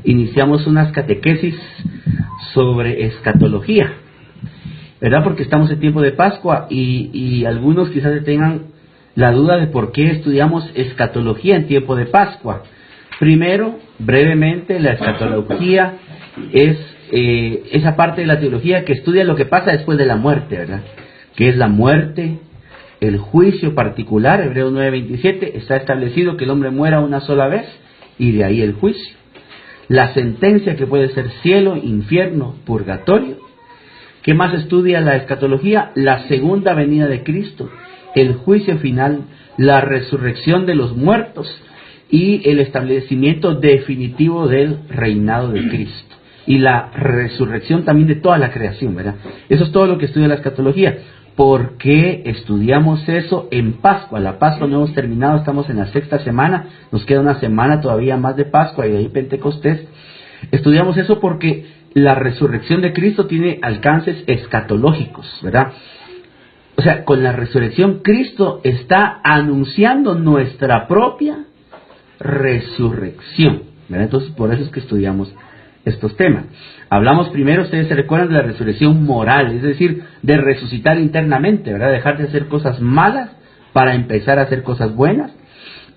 iniciamos unas catequesis sobre escatología, ¿verdad? Porque estamos en tiempo de Pascua y algunos quizás tengan la duda de por qué estudiamos escatología en tiempo de Pascua. Primero, brevemente, la escatología es esa parte de la teología que estudia lo que pasa después de la muerte, ¿verdad? Que es la muerte, el juicio particular. Hebreos 9:27, está establecido que el hombre muera una sola vez y de ahí el juicio. La sentencia, que puede ser cielo, infierno, purgatorio. ¿Qué más estudia la escatología? La segunda venida de Cristo, el juicio final, la resurrección de los muertos y el establecimiento definitivo del reinado de Cristo. Y la resurrección también de toda la creación, ¿verdad? Eso es todo lo que estudia la escatología. ¿Por qué estudiamos eso en Pascua? La Pascua no hemos terminado, estamos en la sexta semana, nos queda una semana todavía más de Pascua y de ahí Pentecostés. Estudiamos eso porque la resurrección de Cristo tiene alcances escatológicos, ¿verdad? O sea, con la resurrección Cristo está anunciando nuestra propia resurrección, ¿verdad? Entonces, por eso es que estudiamos estos temas. Hablamos primero, ustedes se recuerdan, de la resurrección moral, es decir, de resucitar internamente, ¿verdad? Dejar de hacer cosas malas para empezar a hacer cosas buenas.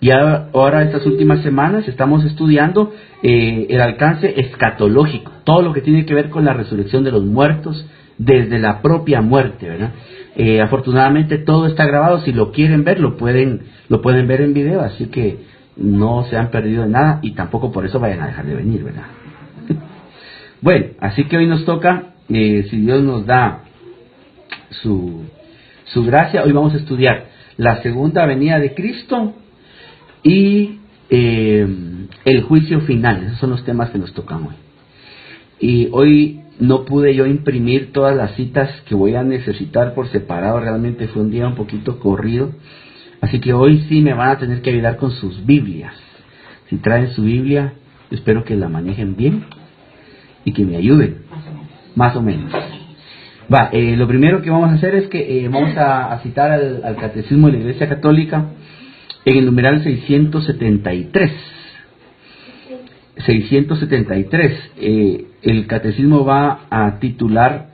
Y ahora estas últimas semanas estamos estudiando el alcance escatológico, todo lo que tiene que ver con la resurrección de los muertos desde la propia muerte, ¿verdad? Afortunadamente todo está grabado, si lo quieren ver lo pueden ver en video, así que no se han perdido de nada y tampoco por eso vayan a dejar de venir, ¿verdad? Bueno, así que hoy nos toca, si Dios nos da su gracia, hoy vamos a estudiar la segunda venida de Cristo y el juicio final. Esos son los temas que nos tocan hoy. Y hoy no pude yo imprimir todas las citas que voy a necesitar por separado, realmente fue un día un poquito corrido, así que hoy sí me van a tener que ayudar con sus Biblias. Si traen su Biblia, espero que la manejen bien y que me ayuden, más o menos. Lo primero que vamos a hacer es que vamos a citar al Catecismo de la Iglesia Católica en el numeral 673. 673. El Catecismo va a titular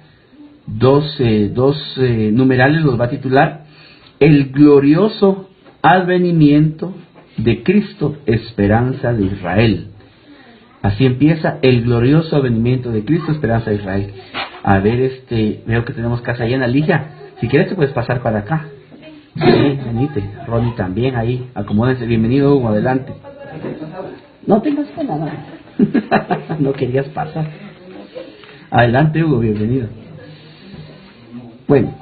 dos numerales, los va a titular El glorioso advenimiento de Cristo, esperanza de Israel. Así empieza, el glorioso advenimiento de Cristo, esperanza de Israel. A ver, veo que tenemos casa llena. Ligia, si quieres te puedes pasar para acá. Sí, venite. Ronnie también ahí, acomódense. Bienvenido, Hugo, adelante. No tengas pena, no. No querías pasar. Adelante, Hugo, bienvenido. Bueno,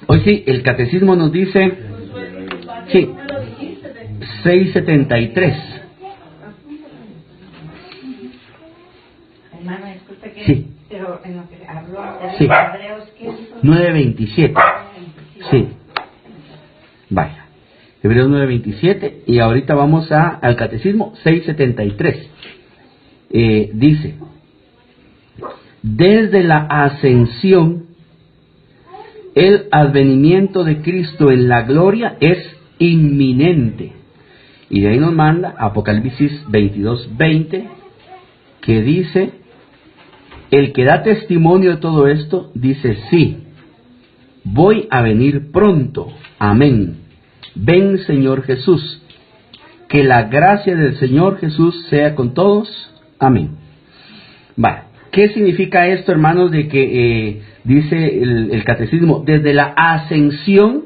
hoy sí, el Catecismo nos dice, sí, 673. Hermano, disculpe que... Sí. Pero en lo que habló de Sí. Hebreos, ¿qué es? 9:27. Sí. Vaya. Hebreos 9:27. Y ahorita vamos al Catecismo 673. Dice: desde la ascensión, el advenimiento de Cristo en la gloria es inminente. Y de ahí nos manda Apocalipsis 22:20, que dice: el que da testimonio de todo esto dice, sí, voy a venir pronto. Amén. Ven, Señor Jesús. Que la gracia del Señor Jesús sea con todos. Amén. Vale. ¿Qué significa esto, hermanos, de que dice el Catecismo? Desde la ascensión,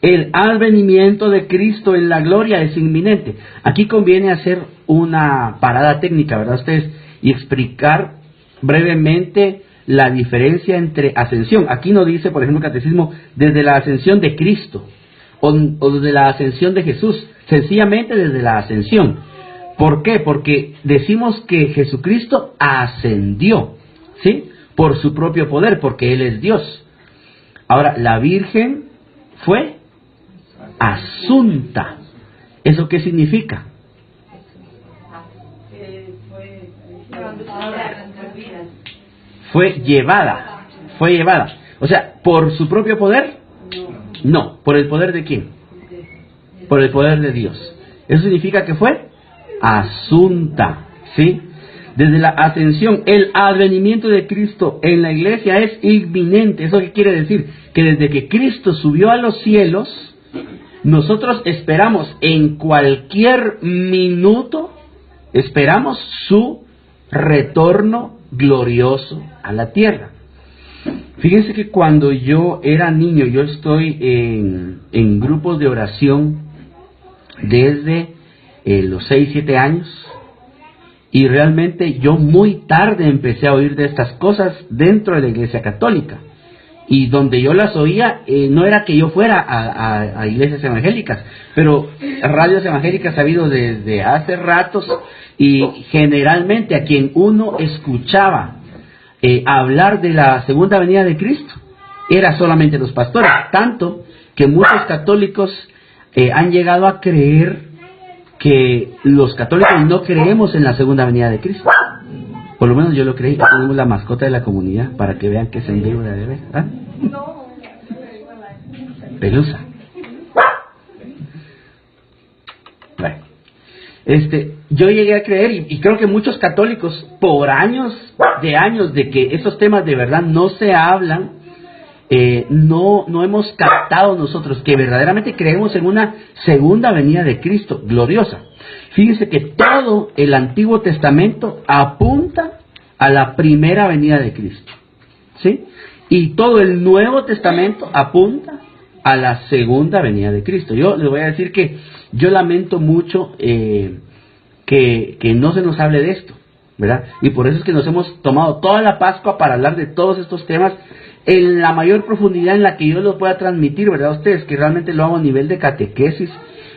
el advenimiento de Cristo en la gloria es inminente. Aquí conviene hacer una parada técnica, ¿verdad? Ustedes, y explicar brevemente la diferencia entre ascensión. Aquí no dice, por ejemplo, el Catecismo, desde la ascensión de Cristo o desde la ascensión de Jesús, sencillamente desde la ascensión. ¿Por qué? Porque decimos que Jesucristo ascendió, ¿sí? Por su propio poder, porque Él es Dios. Ahora, la Virgen fue asunta. ¿Eso qué significa? Fue llevada. O sea, ¿por su propio poder? No. ¿Por el poder de quién? Por el poder de Dios. Eso significa que fue asunta. ¿sí? Desde la ascensión, el advenimiento de Cristo en la iglesia es inminente. ¿Eso qué quiere decir? Que desde que Cristo subió a los cielos, nosotros esperamos en cualquier minuto, esperamos su retorno glorioso a la tierra. Fíjense que cuando yo era niño, yo estoy en grupos de oración desde los 6, 7 años, y realmente yo muy tarde empecé a oír de estas cosas dentro de la Iglesia Católica. Y donde yo las oía, no era que yo fuera a iglesias evangélicas, pero radios evangélicas ha habido desde hace ratos, y generalmente a quien uno escuchaba hablar de la segunda venida de Cristo era solamente los pastores, tanto que muchos católicos han llegado a creer que los católicos no creemos en la segunda venida de Cristo. Por lo menos yo lo creí. Tenemos la mascota de la comunidad para que vean que es en vivo de bebé. ¿Ah? Pelusa. Bueno, yo llegué a creer, y creo que muchos católicos, por años de que esos temas de verdad no se hablan, no hemos captado nosotros que verdaderamente creemos en una segunda venida de Cristo gloriosa. Fíjense que todo el Antiguo Testamento apunta a la primera venida de Cristo, ¿sí? Y todo el Nuevo Testamento apunta a la segunda venida de Cristo. Yo les voy a decir que yo lamento mucho que no se nos hable de esto, ¿verdad? Y por eso es que nos hemos tomado toda la Pascua para hablar de todos estos temas en la mayor profundidad en la que yo los pueda transmitir, ¿verdad? A ustedes, que realmente lo hago a nivel de catequesis.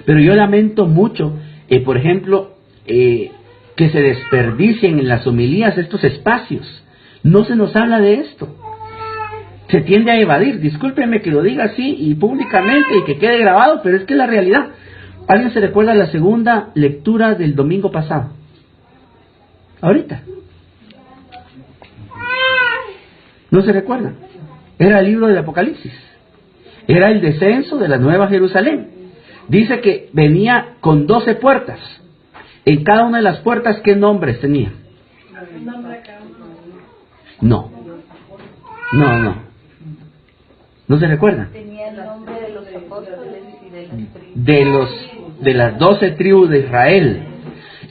Pero yo lamento mucho, por ejemplo, que se desperdicien en las homilías estos espacios. No se nos habla de esto. Se tiende a evadir. Discúlpenme que lo diga así y públicamente y que quede grabado, pero es que es la realidad. ¿Alguien se recuerda la segunda lectura del domingo pasado? Ahorita. ¿No se recuerda? Era el libro del Apocalipsis. Era el descenso de la Nueva Jerusalén. Dice que venía con 12 puertas. En cada una de las puertas, ¿qué nombres tenía? No. ¿No se recuerdan? Tenía el nombre de los apóstoles y de las tribus. De las 12 tribus de Israel.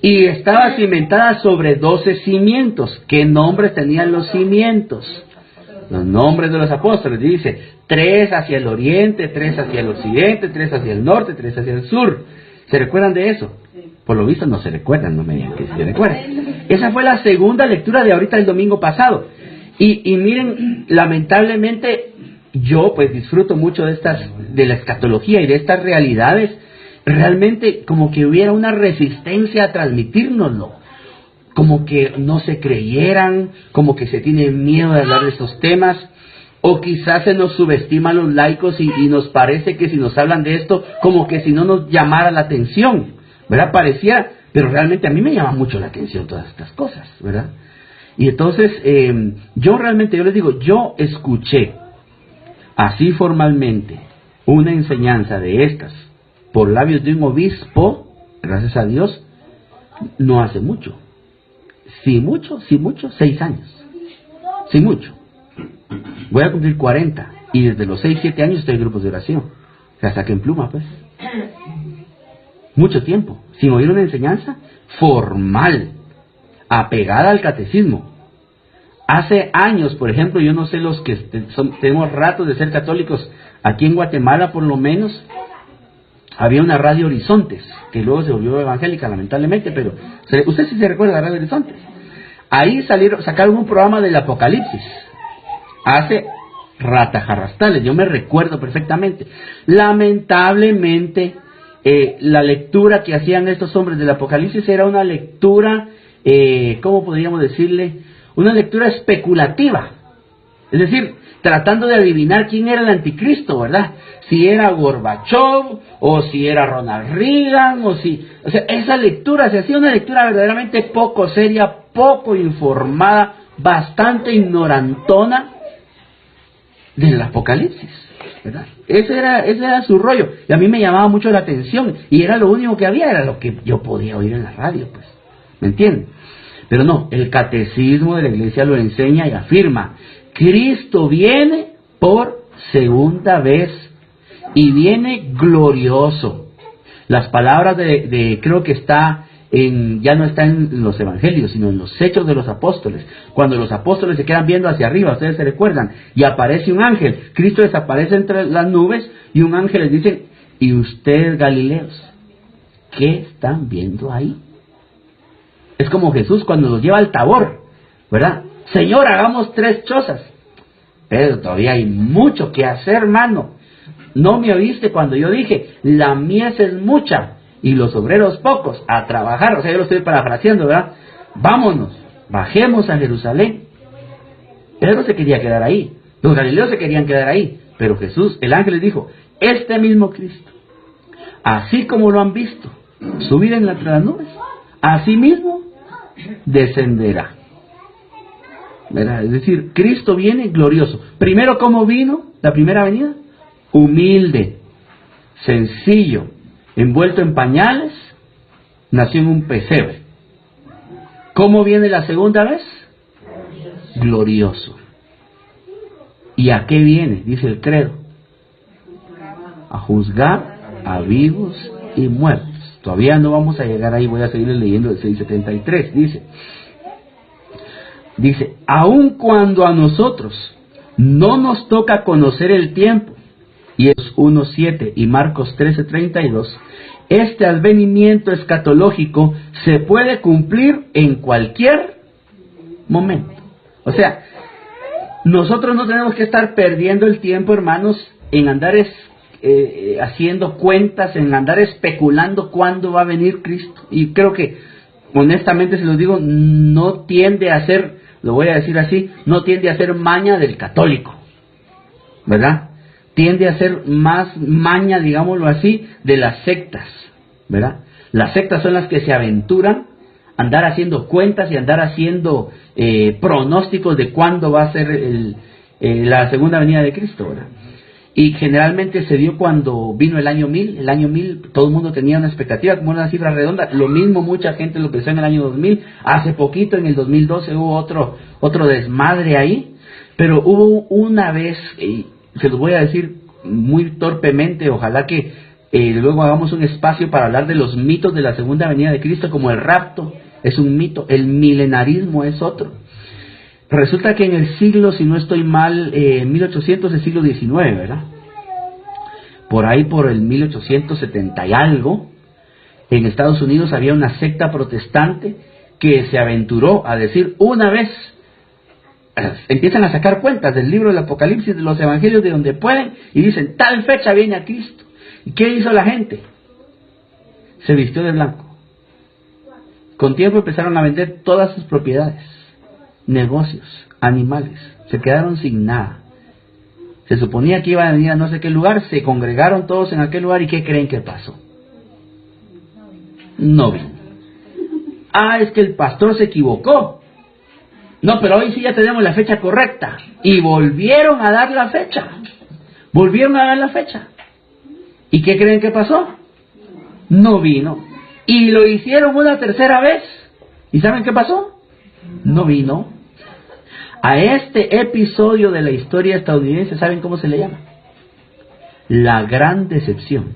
Y estaba cimentada sobre 12 cimientos. ¿Qué nombres tenían los cimientos? Los nombres de los apóstoles. Dice 3 hacia el oriente, 3 hacia el occidente, 3 hacia el norte, 3 hacia el sur. ¿Se recuerdan de eso? Por lo visto no se recuerdan, no me digan que se recuerdan. Esa fue la segunda lectura de ahorita el domingo pasado. Y miren, lamentablemente yo pues disfruto mucho de la escatología y de estas realidades. Realmente como que hubiera una resistencia a transmitírnoslo. Como que no se creyeran, como que se tiene miedo de hablar de estos temas, o quizás se nos subestima a los laicos y nos parece que si nos hablan de esto, como que si no nos llamara la atención, ¿verdad? Pareciera, pero realmente a mí me llama mucho la atención todas estas cosas, ¿verdad? Y entonces, yo les digo, yo escuché así formalmente una enseñanza de estas por labios de un obispo, gracias a Dios, no hace mucho. Si mucho, 6 años. Si mucho. Voy a cumplir 40. Y desde los 6, 7 años estoy en grupos de oración. O sea, saquen pluma, pues. Mucho tiempo. Sin oír una enseñanza formal, apegada al catecismo. Hace años, por ejemplo, yo no sé los que tenemos ratos de ser católicos, aquí en Guatemala por lo menos, había una radio Horizontes, que luego se volvió evangélica lamentablemente, pero usted sí se recuerda de la radio Horizontes. Ahí sacaron un programa del Apocalipsis, hace ratajarrastales, yo me recuerdo perfectamente. Lamentablemente, la lectura que hacían estos hombres del Apocalipsis era una lectura, ¿cómo podríamos decirle? Una lectura especulativa. Es decir, tratando de adivinar quién era el anticristo, ¿verdad? Si era Gorbachev, o si era Ronald Reagan, o sea, esa lectura, se hacía una lectura verdaderamente poco seria, poco informada, bastante ignorantona del Apocalipsis, ¿verdad? Ese era su rollo, y a mí me llamaba mucho la atención, y era lo único que había, era lo que yo podía oír en la radio, pues, ¿me entienden? Pero no, el catecismo de la Iglesia lo enseña y afirma: Cristo viene por segunda vez y viene glorioso. Las palabras creo que está ya no está en los evangelios, sino en los hechos de los apóstoles. Cuando los apóstoles se quedan viendo hacia arriba, ustedes se recuerdan, y aparece un ángel. Cristo desaparece entre las nubes y un ángel les dice: ¿y ustedes, Galileos, qué están viendo ahí? Es como Jesús cuando los lleva al Tabor, ¿verdad? Señor, hagamos 3 chozas. Pero todavía hay mucho que hacer, hermano. ¿No me oíste cuando yo dije: la mies es mucha y los obreros pocos? A trabajar. O sea, yo lo estoy parafraseando, ¿verdad? Vámonos, bajemos a Jerusalén. Pedro se quería quedar ahí, los galileos se querían quedar ahí, pero Jesús, el ángel les dijo: este mismo Cristo, así como lo han visto subir entre las nubes, así mismo descenderá. ¿Verdad? Es decir, Cristo viene glorioso. Primero, ¿cómo vino la primera venida? Humilde, sencillo, envuelto en pañales, nació en un pesebre. ¿Cómo viene la segunda vez? Glorioso. ¿Y a qué viene? Dice el credo: a juzgar a vivos y muertos. Todavía no vamos a llegar ahí, voy a seguir leyendo el 673. Dice: aun cuando a nosotros no nos toca conocer el tiempo, y es 1:7 y Marcos 13:32, este advenimiento escatológico se puede cumplir en cualquier momento. O sea, nosotros no tenemos que estar perdiendo el tiempo, hermanos, en andar haciendo cuentas, en andar especulando cuándo va a venir Cristo. Y creo que, honestamente se los digo, no tiende a ser, lo voy a decir así, no tiende a ser maña del católico, ¿verdad? Tiende a ser más maña, digámoslo así, de las sectas, ¿verdad? Las sectas son las que se aventuran a andar haciendo cuentas y andar haciendo pronósticos de cuándo va a ser la segunda venida de Cristo, ¿verdad? Y generalmente se dio cuando vino el año 1000. El año 1000 todo el mundo tenía una expectativa, como una cifra redonda. Lo mismo mucha gente lo pensó en el año 2000. Hace poquito, en el 2012, hubo otro desmadre ahí. Pero hubo una vez, se los voy a decir muy torpemente, ojalá que luego hagamos un espacio para hablar de los mitos de la segunda venida de Cristo, como el rapto es un mito, el milenarismo es otro. Resulta que en el siglo, si no estoy mal, 1800, el siglo XIX, ¿verdad? Por ahí, por el 1870 y algo, en Estados Unidos había una secta protestante que se aventuró a decir una vez, empiezan a sacar cuentas del libro del Apocalipsis, de los evangelios, de donde pueden, y dicen: tal fecha viene a Cristo. ¿Y qué hizo la gente? Se vistió de blanco. Con tiempo empezaron a vender todas sus propiedades, negocios, animales, se quedaron sin nada. Se suponía que iban a venir a no sé qué lugar, se congregaron todos en aquel lugar, y ¿qué creen que pasó? No vino. Es que el pastor se equivocó. No, pero hoy sí ya tenemos la fecha correcta. Y volvieron a dar la fecha. ¿Y qué creen que pasó? No vino. Y lo hicieron una tercera vez. ¿Y saben qué pasó? No vino. A este episodio de la historia estadounidense, ¿saben cómo se le llama? La Gran Decepción.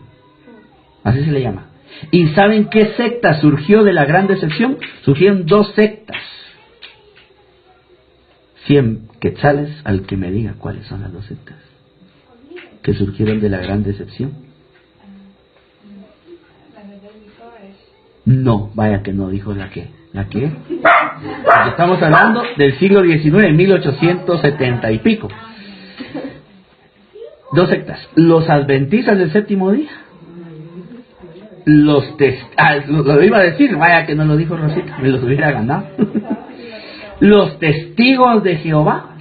Así se le llama. ¿Y saben qué secta surgió de la Gran Decepción? Surgieron 2 sectas. 100 quetzales al que me diga cuáles son las 2 sectas que surgieron de la Gran Decepción. No, vaya que no dijo la que. ¿La qué? Porque estamos hablando del siglo XIX, 1870 y pico. 2 sectas. Los adventistas del séptimo día. Lo iba a decir, vaya que no lo dijo Rosita, me los hubiera ganado. Los testigos de Jehová.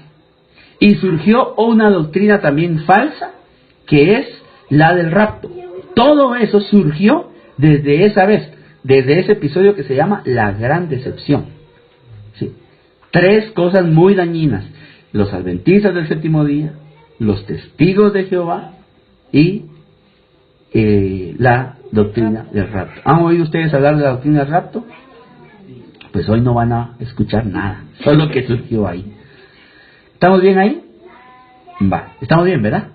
Y surgió una doctrina también falsa, que es la del rapto. Todo eso surgió desde esa vez, desde ese episodio que se llama La Gran Decepción. ¿Sí? 3 cosas muy dañinas: los adventistas del séptimo día, los testigos de Jehová y la doctrina del rapto. ¿Han oído ustedes hablar de la doctrina del rapto? pues hoy no van a escuchar nada, solo que surgió ahí. ¿Estamos bien ahí? Va, estamos bien, ¿verdad?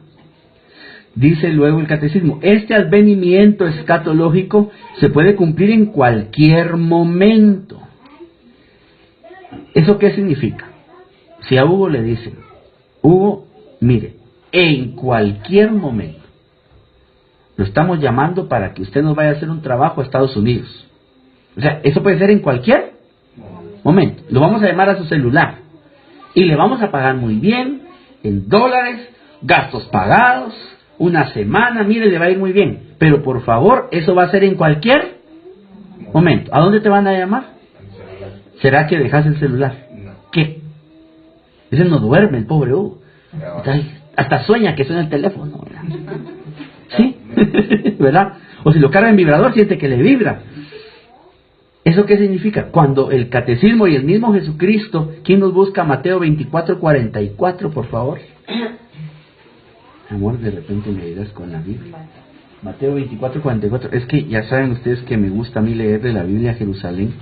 Dice luego el catecismo, este advenimiento escatológico se puede cumplir en cualquier momento. ¿Eso qué significa? Si a Hugo le dicen, Hugo, mire, en cualquier momento, lo estamos llamando para que usted nos vaya a hacer un trabajo a Estados Unidos. O sea, eso puede ser en cualquier momento. Lo vamos a llamar a su celular y le vamos a pagar muy bien, en dólares, gastos pagados, una semana, mire, le va a ir muy bien. Pero por favor, eso va a ser en cualquier momento. ¿A dónde te van a llamar? ¿Será que dejas el celular? ¿Qué? Ese no duerme, el pobre Hugo. Hasta sueña que suena el teléfono, ¿verdad? ¿Sí? ¿Verdad? O si lo carga en vibrador, siente que le vibra. ¿Eso qué significa? Cuando el catecismo y el mismo Jesucristo, ¿quién nos busca? Mateo 24:44, por favor. Amor, de repente me ayudas con la Biblia. Mateo 24:44. Es que ya saben ustedes que me gusta a mí leer de la Biblia a Jerusalén.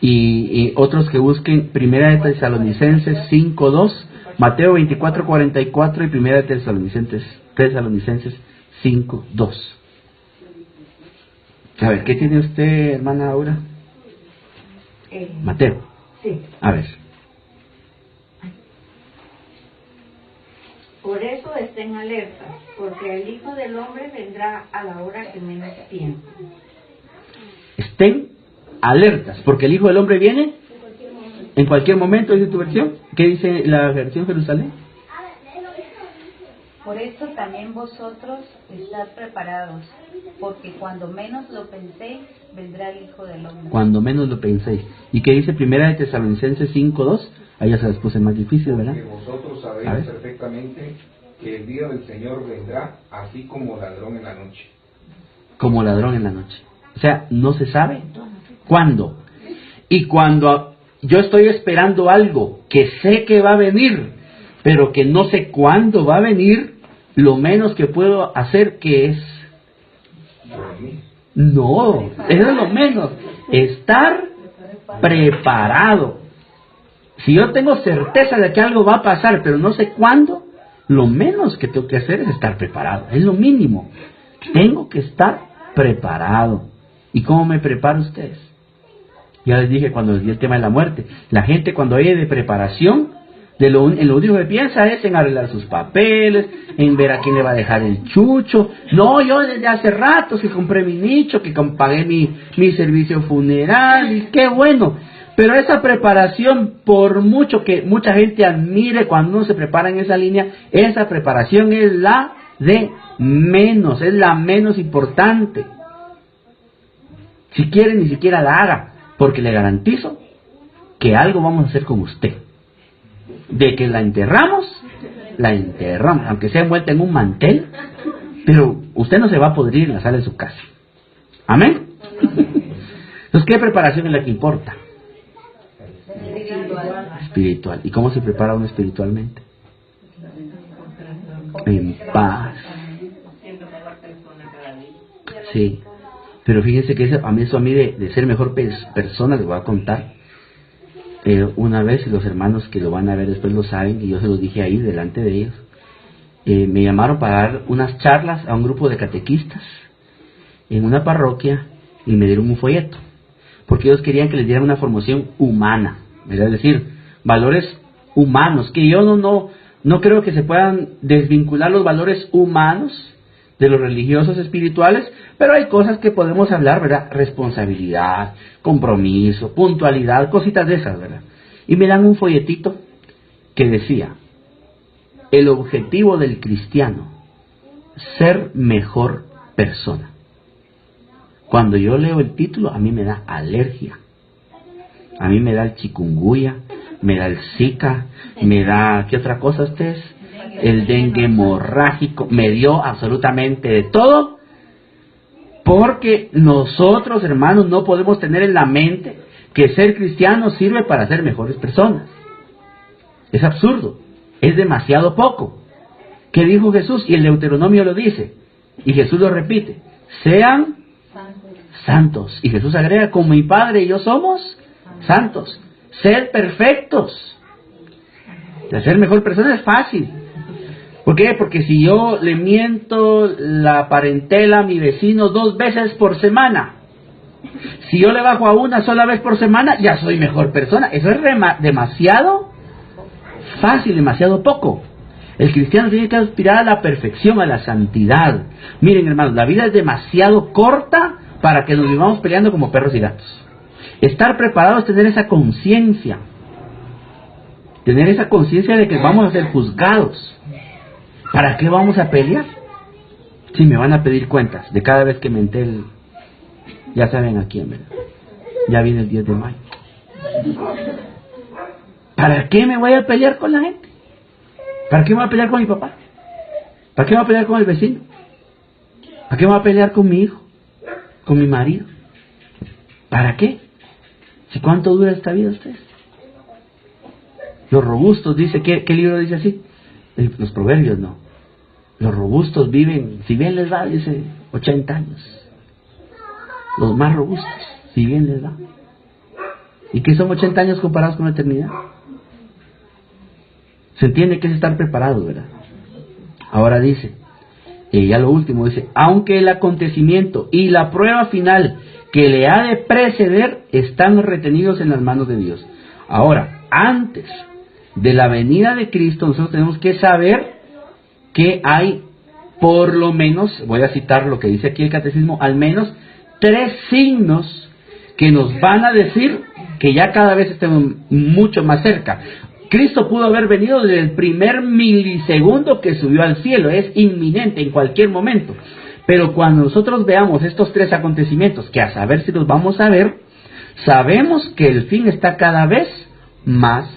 Y otros que busquen Primera de Tesalonicenses 5:2, Mateo 24:44 y Primera de Tesalonicenses 5:2. A ver, ¿qué tiene usted, hermana Aura? Mateo. Sí. A ver. Por eso estén alertas, porque el Hijo del Hombre vendrá a la hora que menos piensen. Estén alertas, porque el Hijo del Hombre viene en cualquier momento, dice tu versión. ¿Qué dice la versión Jerusalén? Por eso también vosotros estad preparados, porque cuando menos lo penséis, vendrá el Hijo del Hombre. Cuando menos lo penséis. ¿Y qué dice Primera de Tesalonicenses 5:2? Ahí ya se las puse más difícil, ¿verdad? Que vosotros sabéis perfectamente que el día del Señor vendrá así como ladrón en la noche. Como ladrón en la noche. O sea, no se sabe cuándo. Y cuando yo estoy esperando algo que sé que va a venir, pero que no sé cuándo va a venir, lo menos que puedo hacer que es... No, eso es lo menos. Estar preparado. Si yo tengo certeza de que algo va a pasar, pero no sé cuándo, lo menos que tengo que hacer es estar preparado. Es lo mínimo. Tengo que estar preparado. ¿Y cómo me preparo ustedes? Ya les dije cuando les di el tema de la muerte. La gente cuando oye de preparación, en lo único que piensa es en arreglar sus papeles, en ver a quién le va a dejar el chucho. No, yo desde hace rato que compré mi nicho, que pagué mi servicio funeral, y qué bueno. Pero esa preparación, por mucho que mucha gente admire cuando uno se prepara en esa línea, esa preparación es la de menos, es la menos importante. Si quiere, ni siquiera la haga, porque le garantizo que algo vamos a hacer con usted. De que la enterramos, aunque sea envuelta en un mantel, pero usted no se va a podrir en la sala de su casa. ¿Amén? Entonces, ¿qué preparación es la que importa? Espiritual. ¿Y cómo se prepara uno espiritualmente? En paz. Sí. Pero fíjense que eso a mí de ser mejor persona, les voy a contar. Una vez, los hermanos que lo van a ver después lo saben, y yo se los dije ahí delante de ellos, me llamaron para dar unas charlas a un grupo de catequistas en una parroquia y me dieron un folleto, porque ellos querían que les dieran una formación humana, ¿verdad? Es decir, valores humanos, que yo no creo que se puedan desvincular los valores humanos de los religiosos espirituales, pero hay cosas que podemos hablar, ¿verdad? Responsabilidad, compromiso, puntualidad, cositas de esas, ¿verdad? Y me dan un folletito que decía, el objetivo del cristiano, ser mejor persona. Cuando yo leo el título, a mí me da alergia. A mí me da el chikungunya, me da el Zika, me da, ¿qué otra cosa ustedes? El dengue hemorrágico, me dio absolutamente de todo, porque nosotros, hermanos, no podemos tener en la mente que ser cristiano sirve para ser mejores personas. Es absurdo, es demasiado poco. ¿Qué dijo Jesús? Y el Deuteronomio lo dice, y Jesús lo repite, sean santos. Y Jesús agrega, como mi Padre y yo somos santos. Sed perfectos. De ser mejor persona es fácil. ¿Por qué? Porque si yo le miento la parentela a mi vecino 2 veces por semana, si yo le bajo a 1 sola vez por semana, ya soy mejor persona. Eso es demasiado fácil, demasiado poco. El cristiano tiene que aspirar a la perfección, a la santidad. Miren, hermanos, la vida es demasiado corta para que nos vivamos peleando como perros y gatos. Estar preparados es tener esa conciencia. Tener esa conciencia de que vamos a ser juzgados. ¿Para qué vamos a pelear? Si me van a pedir cuentas de cada vez que menté el... Ya saben a quién, ¿verdad? Ya viene el 10 de mayo. ¿Para qué me voy a pelear con la gente? ¿Para qué me voy a pelear con mi papá? ¿Para qué me voy a pelear con el vecino? ¿Para qué me voy a pelear con mi hijo? ¿Con mi marido? ¿Para qué? ¿Si cuánto dura esta vida ustedes? Los robustos, dice, ¿qué libro dice así? Los proverbios, no. Los robustos viven, si bien les va, dice, 80 años. Los más robustos, si bien les va. ¿Y qué son 80 años comparados con la eternidad? Se entiende que es estar preparado, ¿verdad? Ahora dice, ya lo último, dice, aunque el acontecimiento y la prueba final que le ha de preceder están retenidos en las manos de Dios. Ahora, antes de la venida de Cristo, nosotros tenemos que saber que hay, por lo menos, voy a citar lo que dice aquí el catecismo, al menos 3 signos que nos van a decir que ya cada vez estemos mucho más cerca. Cristo pudo haber venido desde el primer milisegundo que subió al cielo, es inminente en cualquier momento. Pero cuando nosotros veamos estos 3 acontecimientos, que a saber si los vamos a ver, sabemos que el fin está cada vez más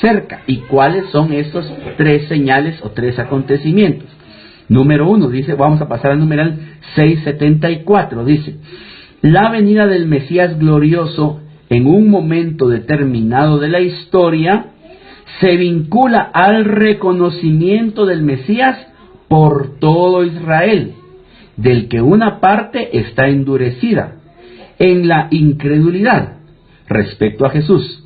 cerca. ¿Y cuáles son estos 3 señales o 3 acontecimientos? Número 1, dice, vamos a pasar al numeral 674, dice, la venida del Mesías glorioso en un momento determinado de la historia se vincula al reconocimiento del Mesías por todo Israel, del que una parte está endurecida en la incredulidad respecto a Jesús.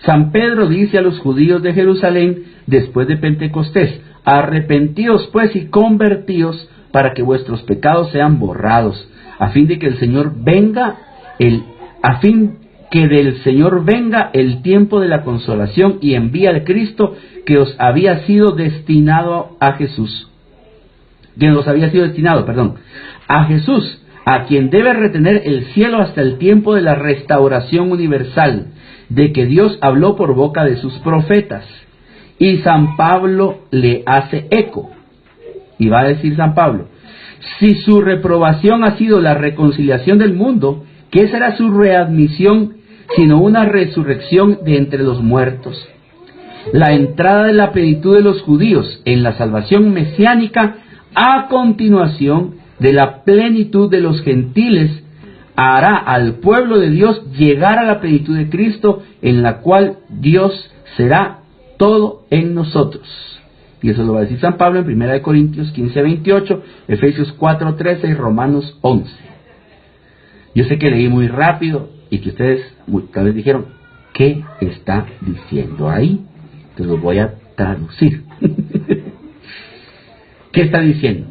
San Pedro dice a los judíos de Jerusalén después de Pentecostés, arrepentíos pues y convertíos para que vuestros pecados sean borrados, a fin de que el Señor venga del Señor venga el tiempo de la consolación y envía al Cristo que os había sido destinado a Jesús. A Jesús, a quien debe retener el cielo hasta el tiempo de la restauración universal, de que Dios habló por boca de sus profetas. Y San Pablo le hace eco. Y va a decir San Pablo, si su reprobación ha sido la reconciliación del mundo, ¿qué será su readmisión sino una resurrección de entre los muertos? La entrada de la plenitud de los judíos en la salvación mesiánica a continuación de la plenitud de los gentiles hará al pueblo de Dios llegar a la plenitud de Cristo, en la cual Dios será todo en nosotros. Y eso lo va a decir San Pablo en 1 Corintios 15:28, Efesios 4:13 y Romanos 11. Yo sé que leí muy rápido y que ustedes tal vez dijeron, ¿qué está diciendo ahí? Entonces lo voy a traducir. ¿Qué está diciendo?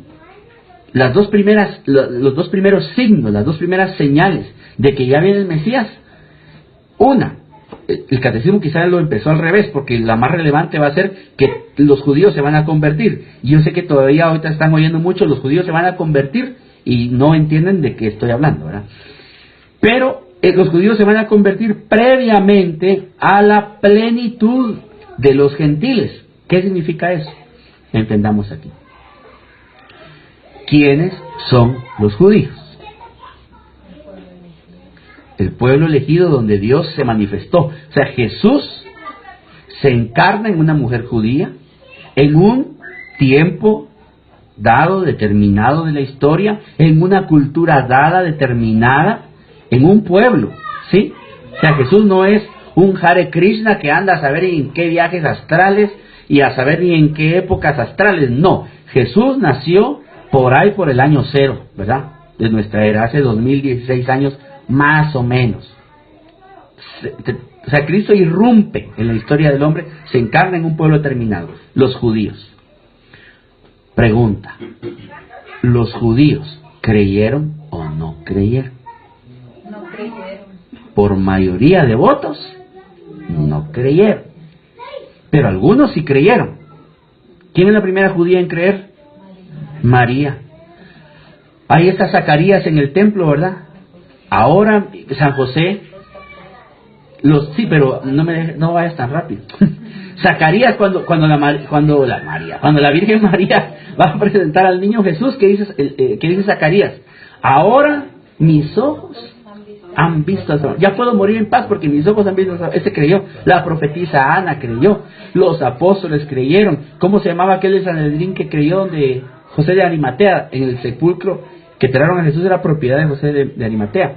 Los dos primeros signos, las 2 primeras señales de que ya viene el Mesías. Una, el catecismo quizás lo empezó al revés, porque la más relevante va a ser que los judíos se van a convertir. Y yo sé que todavía ahorita están oyendo mucho, los judíos se van a convertir y no entienden de qué estoy hablando, ¿verdad? Pero los judíos se van a convertir previamente a la plenitud de los gentiles. ¿Qué significa eso? Entendamos aquí. ¿Quiénes son los judíos? El pueblo elegido donde Dios se manifestó. O sea, Jesús se encarna en una mujer judía, en un tiempo dado, determinado de la historia, en una cultura dada, determinada, en un pueblo, ¿sí? O sea, Jesús no es un Hare Krishna que anda a saber en qué viajes astrales y a saber ni en qué épocas astrales. No, Jesús nació por ahí por el año 0, ¿verdad? De nuestra era, hace 2016 años más o menos. O sea, Cristo irrumpe en la historia del hombre, se encarna en un pueblo determinado, los judíos. Pregunta, ¿los judíos creyeron o no creyeron? No creyeron. Por mayoría de votos, no creyeron. Pero algunos sí creyeron. ¿Quién es la primera judía en creer? María. Ahí está Zacarías en el templo, ¿verdad? Ahora San José. Sí, pero no vayas tan rápido. Zacarías cuando la Virgen María va a presentar al niño Jesús, ¿qué dice Zacarías? Ahora mis ojos han visto al Señor. Ya puedo morir en paz porque mis ojos han visto al Señor. Ese creyó. La profetisa Ana creyó. Los apóstoles creyeron. ¿Cómo se llamaba aquel de Sanedrín que creyó, donde José de Arimatea, en el sepulcro que enterraron a Jesús, era propiedad de José de Arimatea?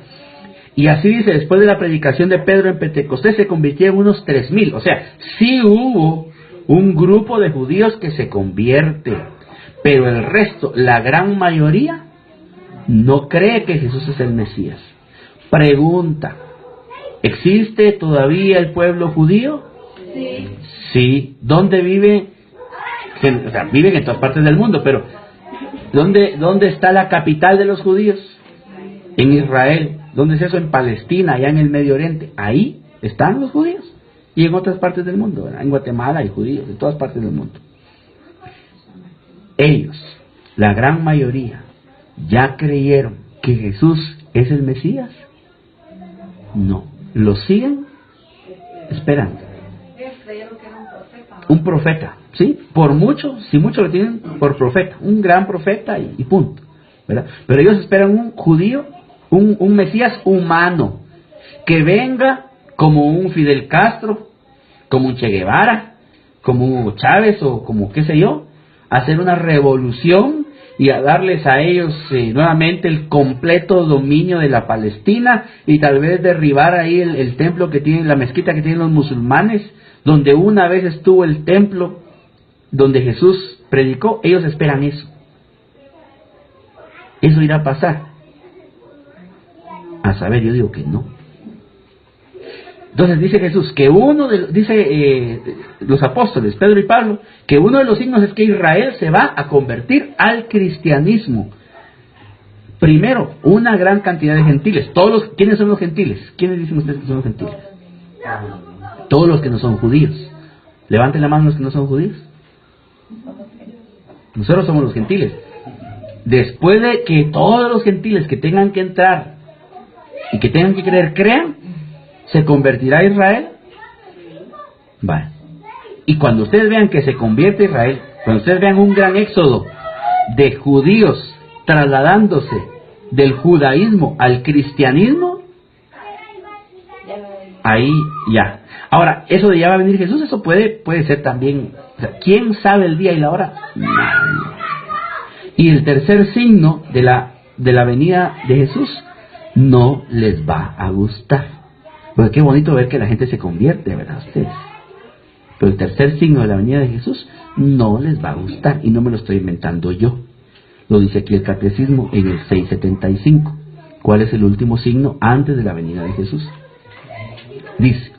Y así dice, después de la predicación de Pedro en Pentecostés se convirtieron unos 3,000. O sea, sí hubo un grupo de judíos que se convierte, pero el resto, la gran mayoría, no cree que Jesús es el Mesías. Pregunta, ¿existe todavía el pueblo judío? Sí. Sí. ¿Dónde vive? O sea, viven en todas partes del mundo, pero ¿dónde está la capital de los judíos? En Israel. ¿Dónde es eso? En Palestina, allá en el Medio Oriente. Ahí están los judíos. Y en otras partes del mundo, ¿verdad? En Guatemala hay judíos, en todas partes del mundo. Ellos, la gran mayoría, ya creyeron que Jesús es el Mesías. No, lo siguen esperando. Un profeta, ¿sí? Por mucho, si mucho lo tienen por profeta, un gran profeta y punto, ¿verdad? Pero ellos esperan un judío, un Mesías humano, que venga como un Fidel Castro, como un Che Guevara, como un Hugo Chávez o como qué sé yo, a hacer una revolución y a darles a ellos nuevamente el completo dominio de la Palestina y tal vez derribar ahí el templo que tienen, la mezquita que tienen los musulmanes, donde una vez estuvo el templo donde Jesús predicó. Ellos esperan eso. ¿Eso irá a pasar? A saber, yo digo que no. Entonces dice Jesús que los apóstoles, Pedro y Pablo, que uno de los signos es que Israel se va a convertir al cristianismo. Primero, una gran cantidad de gentiles. ¿Quiénes son los gentiles? ¿Quiénes dicen ustedes que son los gentiles? Todos los que no son judíos. Levanten la mano los que no son judíos. Nosotros somos los gentiles. Después de que todos los gentiles que tengan que entrar y que tengan que creer, crean, ¿se convertirá a Israel? Vale. Y cuando ustedes vean que se convierte a Israel, cuando ustedes vean un gran éxodo de judíos trasladándose del judaísmo al cristianismo, ahí ya. Ahora, eso de ya va a venir Jesús, eso puede ser también, o sea, ¿quién sabe el día y la hora? Nadie. Y el tercer signo de la venida de Jesús no les va a gustar. Porque qué bonito ver que la gente se convierte, ¿verdad? Ustedes. Pero el tercer signo de la venida de Jesús no les va a gustar. Y no me lo estoy inventando yo. Lo dice aquí el Catecismo en el 675. ¿Cuál es el último signo antes de la venida de Jesús? Dice: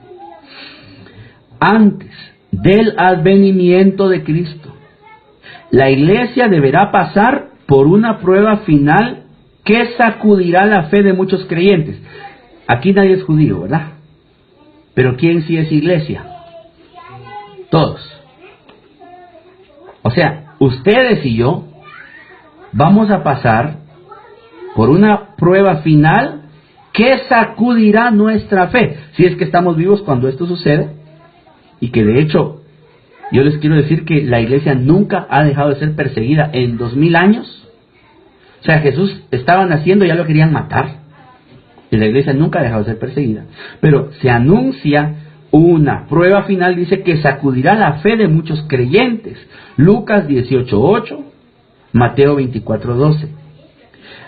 antes del advenimiento de Cristo, la Iglesia deberá pasar por una prueba final que sacudirá la fe de muchos creyentes. Aquí nadie es judío, ¿verdad? Pero ¿quién sí es Iglesia? Todos. O sea, ustedes y yo vamos a pasar por una prueba final que sacudirá nuestra fe, si es que estamos vivos cuando esto sucede. Y que de hecho, yo les quiero decir que la Iglesia nunca ha dejado de ser perseguida en 2000 años. O sea, Jesús estaba naciendo y ya lo querían matar. Y la Iglesia nunca ha dejado de ser perseguida. Pero se anuncia una prueba final, dice, que sacudirá la fe de muchos creyentes. Lucas 18:8, Mateo 24:12.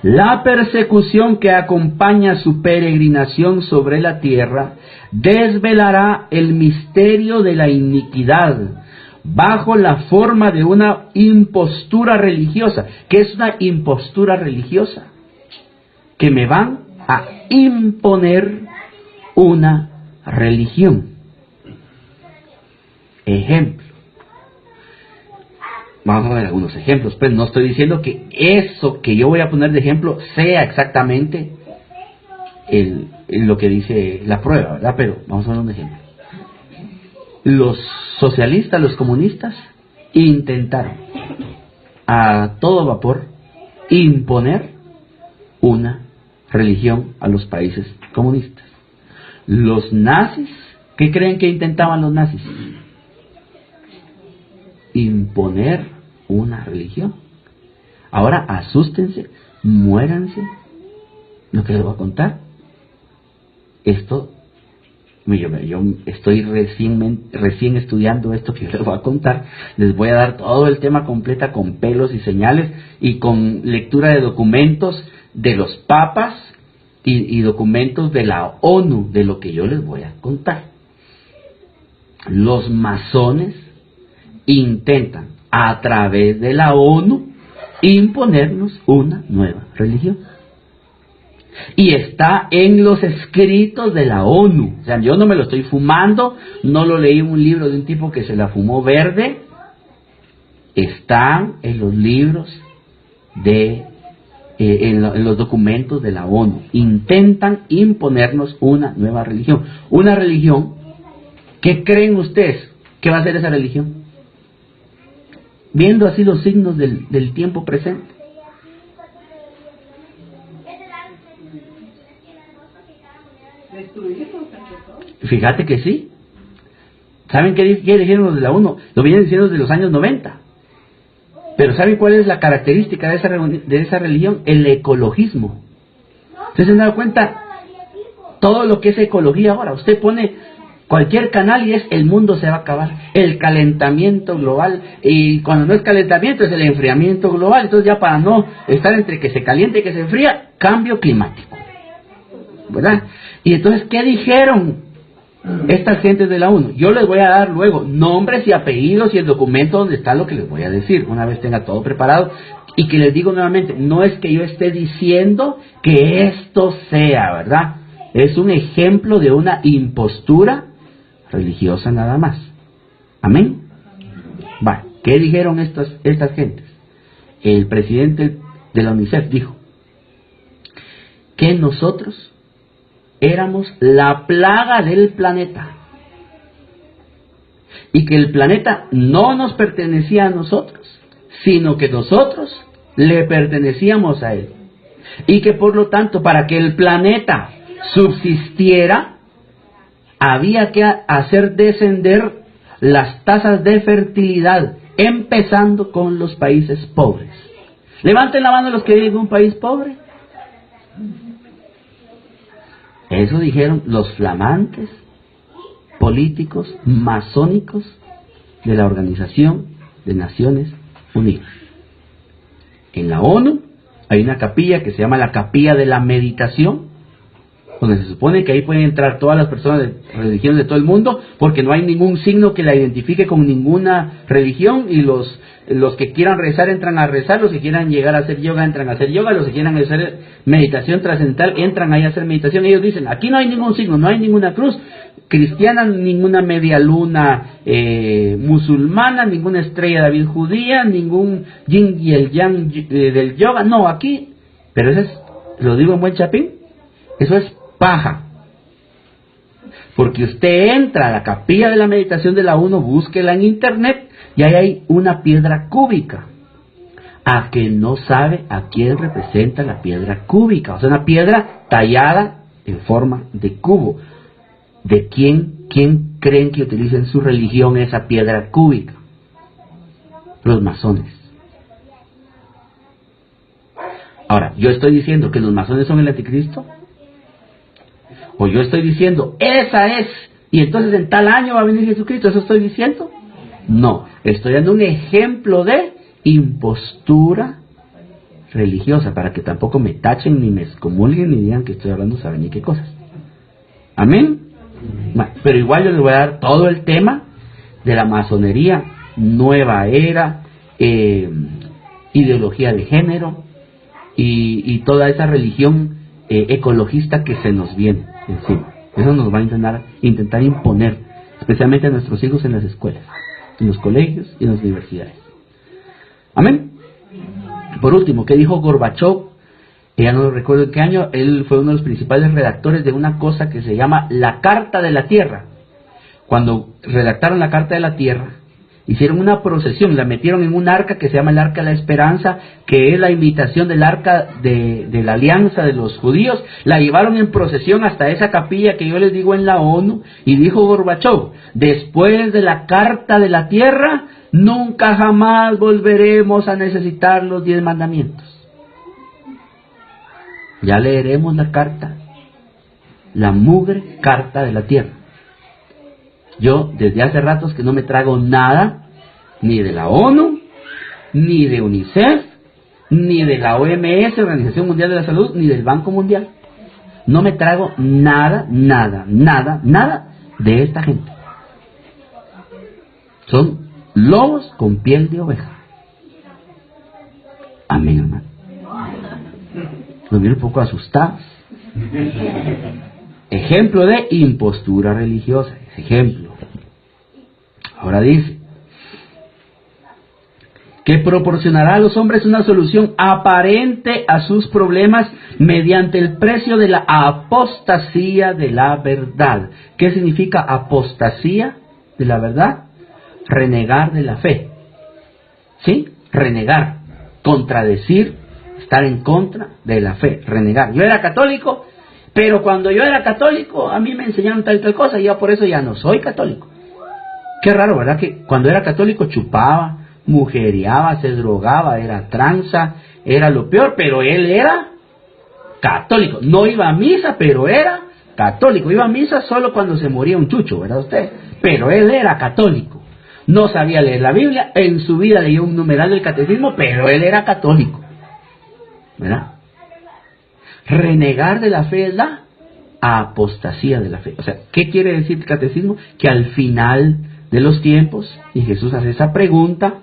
La persecución que acompaña su peregrinación sobre la tierra desvelará el misterio de la iniquidad bajo la forma de una impostura religiosa. ¿Qué es una impostura religiosa? Que me van a imponer una religión. Ejemplo. Vamos a ver algunos ejemplos. Pues no estoy diciendo que eso que yo voy a poner de ejemplo sea exactamente lo que dice la prueba, ¿verdad? Pero vamos a ver un ejemplo. Los socialistas, los comunistas, intentaron a todo vapor imponer una religión a los países comunistas. Los nazis, ¿qué creen que intentaban los nazis? Imponer una religión. Ahora asústense, muéranse. Lo que les voy a contar. Esto, yo estoy recién estudiando esto que les voy a contar. Les voy a dar todo el tema completa con pelos y señales y con lectura de documentos de los papas y documentos de la ONU de lo que yo les voy a contar. Los masones intentan a través de la ONU imponernos una nueva religión. Y está en los escritos de la ONU. O sea, yo no me lo estoy fumando, no lo leí en un libro de un tipo que se la fumó verde. Están en los libros en los documentos de la ONU. Intentan imponernos una nueva religión. Una religión, ¿qué creen ustedes que va a ser esa religión? Viendo así los signos del tiempo presente. Fíjate que sí. ¿Saben qué dijeron los de la ONU? Lo vienen diciendo desde los años 90. Pero ¿saben cuál es la característica de esa religión? El ecologismo. ¿Ustedes se han dado cuenta? Todo lo que es ecología ahora. Usted pone cualquier canal y es el mundo se va a acabar. El calentamiento global. Y cuando no es calentamiento es el enfriamiento global. Entonces ya para no estar entre que se caliente y que se enfría, cambio climático. ¿Verdad? Y entonces, ¿qué dijeron estas gentes de la ONU? Yo les voy a dar luego nombres y apellidos y el documento donde está lo que les voy a decir, una vez tenga todo preparado. Y que les digo nuevamente, no es que yo esté diciendo que esto sea, ¿verdad? Es un ejemplo de una impostura religiosa nada más. ¿Amén? Bueno, ¿qué dijeron estas gentes? El presidente de la UNICEF dijo que nosotros éramos la plaga del planeta y que el planeta no nos pertenecía a nosotros, sino que nosotros le pertenecíamos a él, y que por lo tanto para que el planeta subsistiera había que hacer descender las tasas de fertilidad, empezando con los países pobres. Levanten la mano los que viven en un país pobre. Eso dijeron los flamantes políticos masónicos de la Organización de Naciones Unidas. En la ONU hay una capilla que se llama la Capilla de la Meditación, donde se supone que ahí pueden entrar todas las personas de religiones de todo el mundo, porque no hay ningún signo que la identifique con ninguna religión, y los que quieran rezar entran a rezar, los que quieran llegar a hacer yoga entran a hacer yoga, los que quieran hacer meditación trascendental entran ahí a hacer meditación. Ellos dicen, aquí no hay ningún signo, no hay ninguna cruz cristiana, ninguna media luna musulmana, ninguna estrella David judía, ningún yin y el yang del yoga. No, aquí, pero eso es, lo digo en buen chapín, eso es paja. Porque usted entra a la Capilla de la Meditación de la ONU, búsquela en internet, y ahí hay una piedra cúbica. A que no sabe a quién representa la piedra cúbica. O sea, una piedra tallada en forma de cubo. ¿De quién creen que utiliza en su religión esa piedra cúbica? Los masones. Ahora, ¿yo estoy diciendo que los masones son el anticristo? ¿O yo estoy diciendo, esa es, y entonces en tal año va a venir Jesucristo? ¿Eso estoy diciendo? No, estoy dando un ejemplo de impostura religiosa, para que tampoco me tachen, ni me excomulguen, ni digan que estoy hablando saben ni qué cosas. ¿Amén? Pero igual yo les voy a dar todo el tema de la masonería, nueva era, ideología de género, y toda esa religión ecologista que se nos viene encima. Eso nos va a intentar imponer, especialmente a nuestros hijos en las escuelas, en los colegios y en las universidades. Amén. Por último, ¿qué dijo Gorbachov? Ya no recuerdo en qué año. Él fue uno de los principales redactores de una cosa que se llama la Carta de la Tierra. Cuando redactaron la Carta de la Tierra, hicieron una procesión, la metieron en un arca que se llama el Arca de la Esperanza, que es la imitación del arca de la alianza de los judíos. La llevaron en procesión hasta esa capilla que yo les digo en la ONU, y dijo Gorbachov: después de la Carta de la Tierra, nunca jamás volveremos a necesitar los 10 mandamientos. Ya leeremos la carta, la mugre Carta de la Tierra. Yo desde hace ratos que no me trago nada, ni de la ONU, ni de UNICEF, ni de la OMS, Organización Mundial de la Salud, ni del Banco Mundial. No me trago nada de esta gente. Son lobos con piel de oveja. Amén, hermano. Nos vienen un poco asustados. Ejemplo de impostura religiosa. Ejemplo. Ahora dice que proporcionará a los hombres una solución aparente a sus problemas mediante el precio de la apostasía de la verdad. ¿Qué significa apostasía de la verdad? Renegar de la fe. ¿Sí? Renegar. Contradecir. Estar en contra de la fe. Renegar. Yo era católico, pero cuando yo era católico a mí me enseñaron tal cosa y yo por eso ya no soy católico. Qué raro, ¿verdad? Que cuando era católico chupaba, mujeriaba, se drogaba, era tranza, era lo peor, pero él era católico. No iba a misa, pero era católico. Iba a misa solo cuando se moría un chucho, ¿verdad usted? Pero él era católico. No sabía leer la Biblia, en su vida leyó un numeral del catecismo, pero él era católico, ¿verdad? Renegar de la fe es la apostasía de la fe. O sea, ¿qué quiere decir el catecismo? Que al final de los tiempos, y Jesús hace esa pregunta,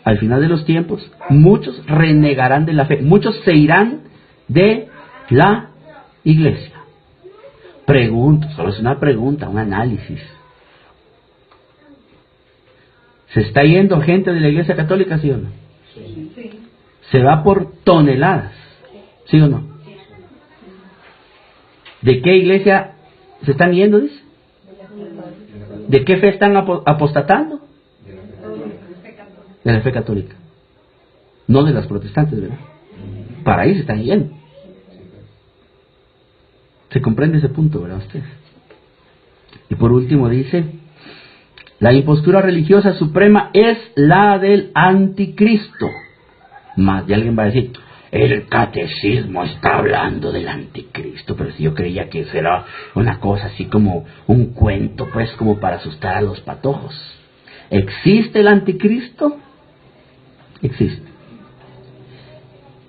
al final de los tiempos, muchos renegarán de la fe, muchos se irán de la iglesia. Pregunto, solo es una pregunta, un análisis. ¿Se está yendo gente de la iglesia católica, sí o no? Sí. Se va por toneladas, ¿sí o no? ¿De qué iglesia se están yendo, dice? ¿De qué fe están apostatando? De la fe católica. No de las protestantes, ¿verdad? Para ahí se están yendo. ¿Se comprende ese punto, verdad usted? Y por último dice: la impostura religiosa suprema es la del anticristo. Más de alguien va a decir: el catecismo está hablando del anticristo, pero si yo creía que eso era una cosa así como un cuento, pues como para asustar a los patojos. ¿Existe el anticristo? Existe.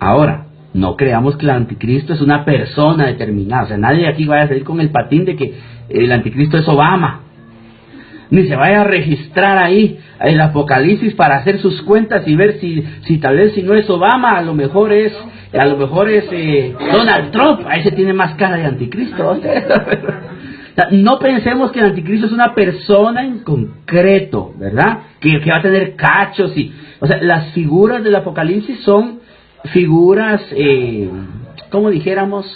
Ahora, no creamos que el anticristo es una persona determinada. O sea, nadie aquí vaya a salir con el patín de que el anticristo es Obama. Ni se vaya a registrar ahí el Apocalipsis para hacer sus cuentas y ver si tal vez si no es Obama, a lo mejor es Donald Trump. A ese tiene más cara de anticristo. O sea, no pensemos que el anticristo es una persona en concreto, ¿verdad? Que va a tener cachos y, o sea, las figuras del Apocalipsis son figuras, como dijéramos,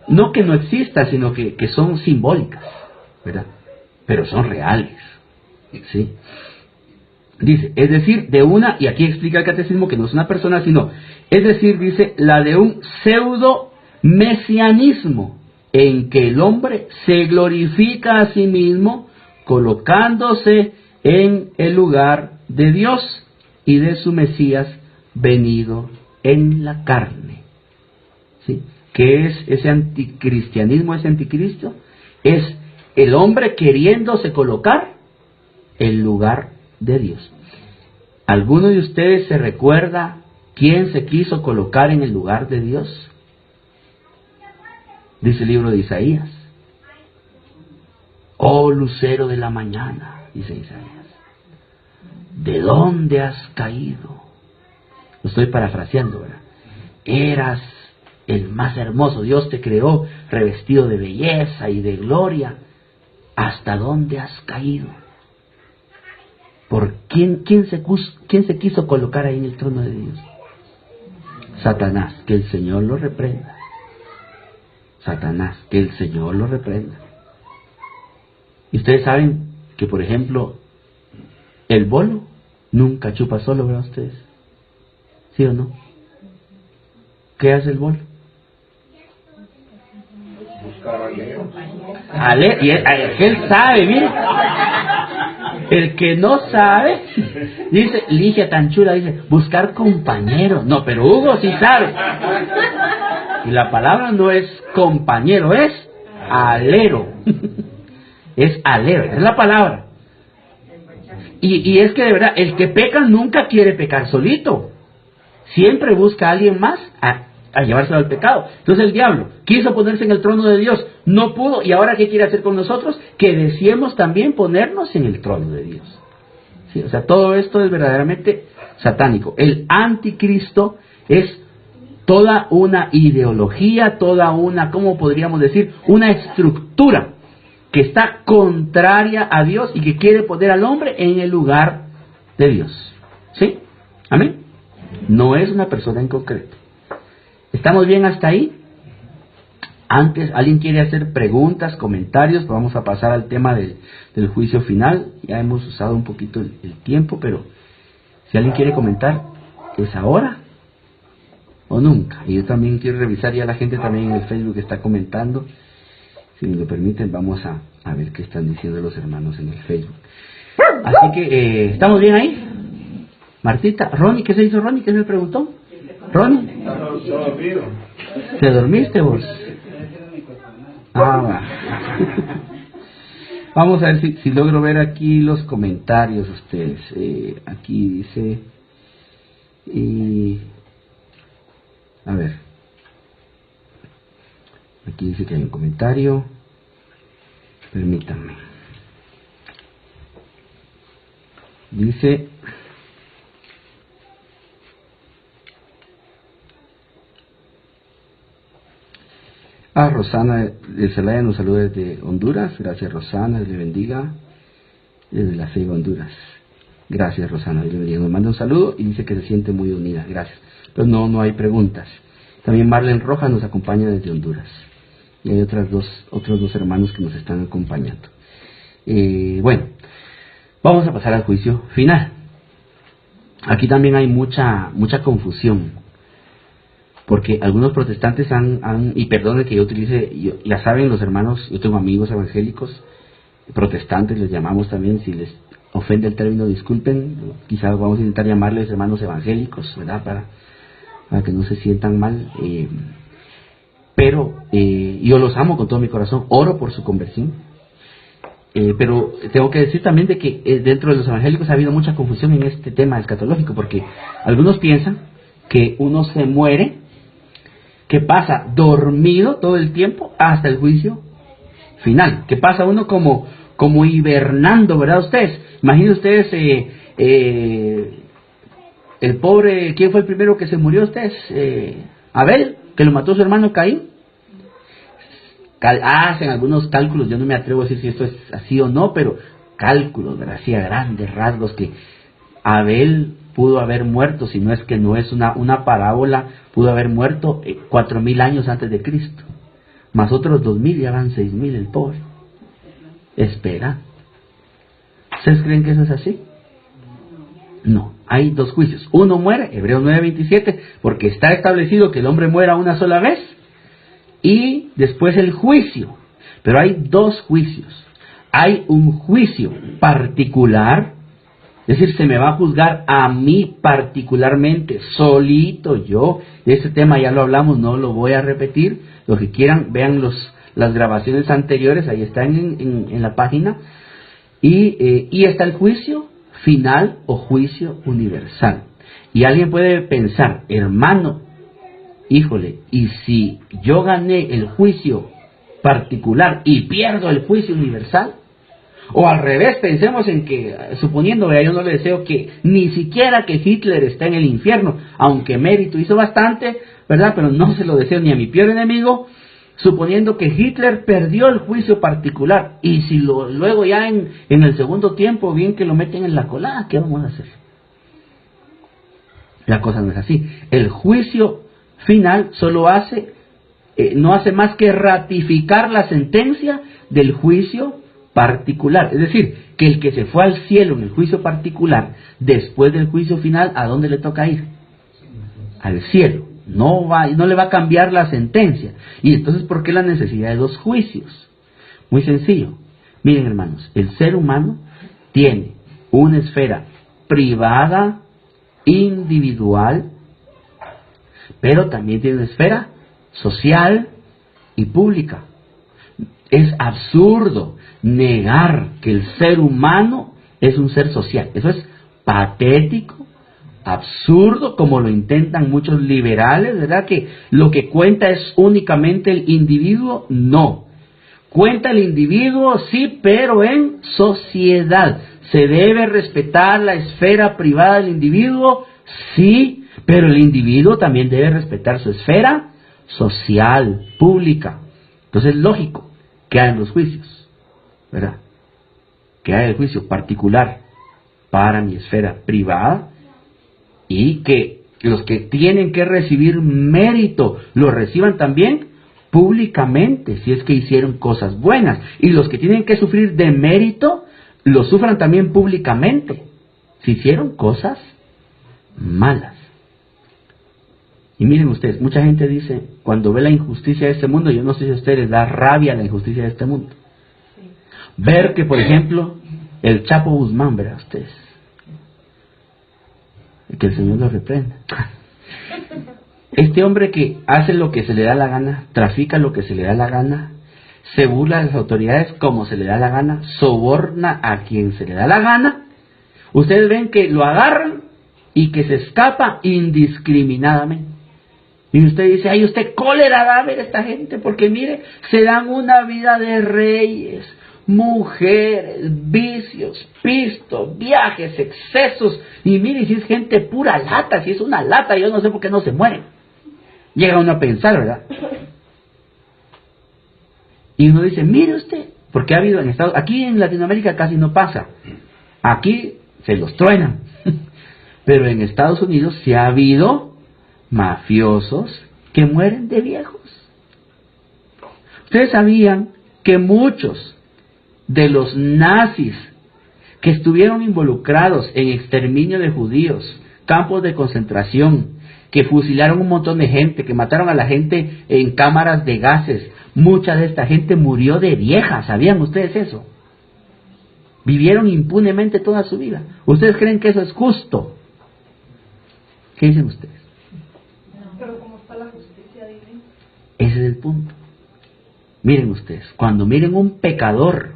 no que no existan, sino que son simbólicas, ¿verdad? Pero son reales, ¿sí? Dice, es decir, de una, y aquí explica el catecismo que no es una persona, sino, es decir, dice, la de un pseudo mesianismo, en que el hombre se glorifica a sí mismo, colocándose en el lugar de Dios y de su Mesías venido en la carne. ¿Sí? ¿Qué es ese anticristianismo, ese anticristo? Es el hombre queriéndose colocar en lugar de Dios. ¿Alguno de ustedes se recuerda quién se quiso colocar en el lugar de Dios? Dice el libro de Isaías: oh lucero de la mañana, dice Isaías, ¿de dónde has caído? Lo estoy parafraseando, ¿verdad? Eras el más hermoso, Dios te creó revestido de belleza y de gloria. ¿Hasta dónde has caído? ¿Por quién se quiso colocar ahí en el trono de Dios? Satanás, que el Señor lo reprenda. Satanás, que el Señor lo reprenda. Y ustedes saben que, por ejemplo, el bolo nunca chupa solo, ¿verdad ustedes? ¿Sí o no? ¿Qué hace el bolo? Buscar alero. Y él sabe, mire. El que no sabe, dice, Ligia tan chula, dice, buscar compañero. No, pero Hugo sí sabe. Y la palabra no es compañero, es alero. Es alero, es la palabra. Y es que de verdad, el que peca nunca quiere pecar solito. Siempre busca a alguien más a llevárselo al pecado. Entonces el diablo quiso ponerse en el trono de Dios, no pudo, y ahora ¿qué quiere hacer con nosotros? Que deseemos también ponernos en el trono de Dios. ¿Sí? O sea, todo esto es verdaderamente satánico. El anticristo es toda una ideología, toda una, ¿cómo podríamos decir? Una estructura que está contraria a Dios y que quiere poner al hombre en el lugar de Dios. ¿Sí? ¿Amén? No es una persona en concreto. ¿Estamos bien hasta ahí? Antes, ¿alguien quiere hacer preguntas, comentarios? Vamos a pasar al tema del juicio final. Ya hemos usado un poquito el tiempo, pero si alguien quiere comentar, ¿es ahora o nunca? Y yo también quiero revisar, ya la gente también en el Facebook está comentando. Si me lo permiten, vamos a ver qué están diciendo los hermanos en el Facebook. Así que, ¿estamos bien ahí? Martita, Ronnie, ¿qué se hizo Ronnie? ¿Qué me preguntó? Ronnie, ¿te dormiste vos? Va. Vamos a ver si logro ver aquí los comentarios ustedes. Aquí dice, a ver, aquí dice que hay un comentario. Permítanme. Dice, Rosana de Celaya nos saluda desde Honduras. Gracias, Rosana, Dios le bendiga. Desde la Ceiba, Honduras. Gracias, Rosana, Dios le bendiga. Nos manda un saludo y dice que se siente muy unida. Gracias. Pero no hay preguntas. También Marlene Rojas nos acompaña desde Honduras. Y hay otros dos hermanos que nos están acompañando. Bueno, vamos a pasar al juicio final. Aquí también hay mucha confusión. Porque algunos protestantes y perdonen que yo utilice, ya saben los hermanos, yo tengo amigos evangélicos, protestantes les llamamos también, si les ofende el término disculpen, quizás vamos a intentar llamarles hermanos evangélicos, ¿verdad? Para que no se sientan mal, pero yo los amo con todo mi corazón, oro por su conversión, pero tengo que decir también de que dentro de los evangélicos ha habido mucha confusión en este tema escatológico, porque algunos piensan que uno se muere, que pasa dormido todo el tiempo hasta el juicio final, que pasa uno como hibernando, ¿verdad ustedes? Imaginen ustedes el pobre, ¿quién fue el primero que se murió ustedes? Abel, que lo mató su hermano Caín. Hacen algunos cálculos, yo no me atrevo a decir si esto es así o no, pero cálculos, ¿verdad? Así a grandes rasgos, que Abel pudo haber muerto, si no es que no es una parábola, pudo haber muerto 4.000 años antes de Cristo, más otros 2.000, ya van 6.000 el pobre. Espera, ¿ustedes creen que eso es así? No, hay dos juicios. Uno muere, Hebreos 9:27, porque está establecido que el hombre muera una sola vez, y después el juicio. Pero hay dos juicios. Hay un juicio particular, es decir, se me va a juzgar a mí particularmente, solito yo. De este tema ya lo hablamos, no lo voy a repetir. Los que quieran, vean las grabaciones anteriores, ahí están en la página. Y está el juicio final o juicio universal. Y alguien puede pensar, hermano, híjole, ¿y si yo gané el juicio particular y pierdo el juicio universal? O al revés, pensemos en que, suponiendo, yo no le deseo que ni siquiera que Hitler esté en el infierno, aunque mérito hizo bastante, ¿verdad? Pero no se lo deseo ni a mi peor enemigo. suponiendo que Hitler perdió el juicio particular, y si luego ya en el segundo tiempo, bien que lo meten en la colada, ¿qué vamos a hacer? La cosa no es así. El juicio final solo no hace más que ratificar la sentencia del juicio particular. Es decir, que el que se fue al cielo en el juicio particular, después del juicio final, ¿a dónde le toca ir? Al cielo. No le va a cambiar la sentencia. Y entonces, ¿por qué la necesidad de dos juicios? Muy sencillo. Miren, hermanos, el ser humano tiene una esfera privada, individual, pero también tiene una esfera social y pública. Es absurdo negar que el ser humano es un ser social. Eso es patético, absurdo, como lo intentan muchos liberales, ¿verdad? Que lo que cuenta es únicamente el individuo. No. Cuenta el individuo, sí, pero en sociedad. ¿Se debe respetar la esfera privada del individuo? Sí, pero el individuo también debe respetar su esfera social, pública. Entonces es lógico que hayan los juicios, ¿verdad? Que haya el juicio particular para mi esfera privada, y que los que tienen que recibir mérito lo reciban también públicamente, si es que hicieron cosas buenas, y los que tienen que sufrir de mérito lo sufran también públicamente si hicieron cosas malas. Y miren ustedes, mucha gente dice, cuando ve la injusticia de este mundo, yo no sé si a ustedes les da rabia la injusticia de este mundo. Ver que, por ejemplo, el Chapo Guzmán, verá ustedes, que el Señor lo reprenda. Este hombre que hace lo que se le da la gana, trafica lo que se le da la gana, se burla de las autoridades como se le da la gana, soborna a quien se le da la gana. Ustedes ven que lo agarran y que se escapa indiscriminadamente. Y usted dice, ay, usted cólera da a ver esta gente, porque mire, se dan una vida de reyes, mujeres, vicios, pisto, viajes, excesos, y mire, si es gente pura lata, si es una lata, yo no sé por qué no se mueren. Llega uno a pensar, ¿verdad? Y uno dice, mire usted, porque ha habido en Estados, aquí en Latinoamérica casi no pasa, aquí se los truenan, pero en Estados Unidos sí ha habido mafiosos que mueren de viejos. Ustedes sabían que muchos de los nazis que estuvieron involucrados en exterminio de judíos, campos de concentración, que fusilaron un montón de gente, que mataron a la gente en cámaras de gases, mucha de esta gente murió de vieja? ¿Sabían ustedes eso? Vivieron impunemente toda su vida. ¿Ustedes creen que eso es justo? ¿Qué dicen ustedes? Pero ¿cómo está la justicia divina? Ese es el punto. Miren ustedes, cuando miren un pecador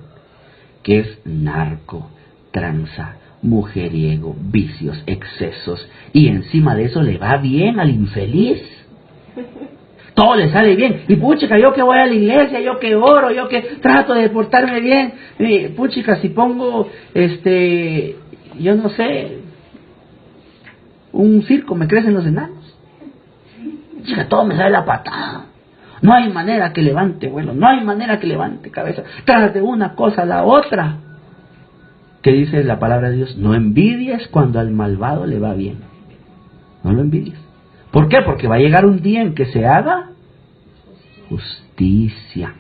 que es narco, tranza, mujeriego, vicios, excesos, y encima de eso le va bien al infeliz, todo le sale bien, y puchica, yo que voy a la iglesia, yo que oro, yo que trato de portarme bien, puchica, si pongo, yo no sé, un circo, me crecen los enanos, chica, todo me sale la patada. No hay manera que levante vuelo, no hay manera que levante cabeza, tras de una cosa a la otra. ¿Qué dice la palabra de Dios? No envidies cuando al malvado le va bien. No lo envidies. ¿Por qué? Porque va a llegar un día en que se haga justicia.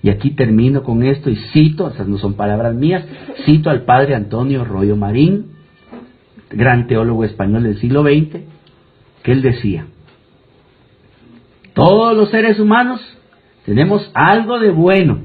Y aquí termino con esto y cito, esas no son palabras mías, cito al padre Antonio Royo Marín, gran teólogo español del siglo XX, que él decía: todos los seres humanos tenemos algo de bueno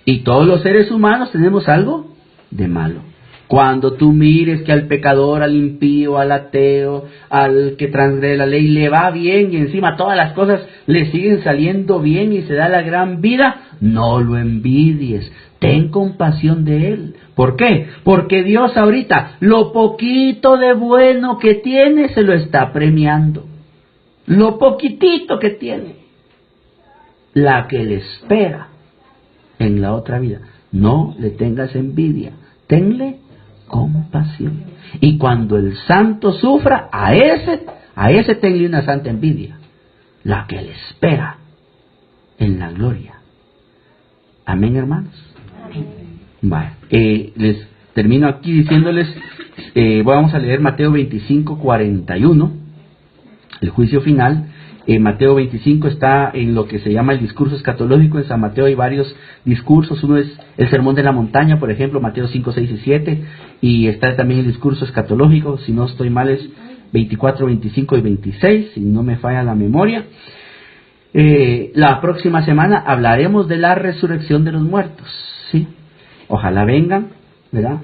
y todos los seres humanos tenemos algo de malo. Cuando tú mires que al pecador, al impío, al ateo, al que transgrede la ley le va bien y encima todas las cosas le siguen saliendo bien y se da la gran vida, no lo envidies, ten compasión de él. ¿Por qué? Porque Dios ahorita lo poquito de bueno que tiene se lo está premiando. Lo poquitito que tiene, la que le espera en la otra vida. No le tengas envidia, tenle compasión. Y cuando el santo sufra, a ese tenle una santa envidia, la que le espera en la gloria. Amén, hermanos. Vale. Les termino aquí diciéndoles, vamos a leer Mateo 25, 41, el juicio final. Mateo 25 está en lo que se llama el discurso escatológico. En San Mateo hay varios discursos. Uno es el sermón de la montaña, por ejemplo, Mateo 5, 6 y 7. Y está también el discurso escatológico, si no estoy mal es 24, 25 y 26, si no me falla la memoria. La próxima semana hablaremos de la resurrección de los muertos, ¿sí? Ojalá vengan, ¿verdad?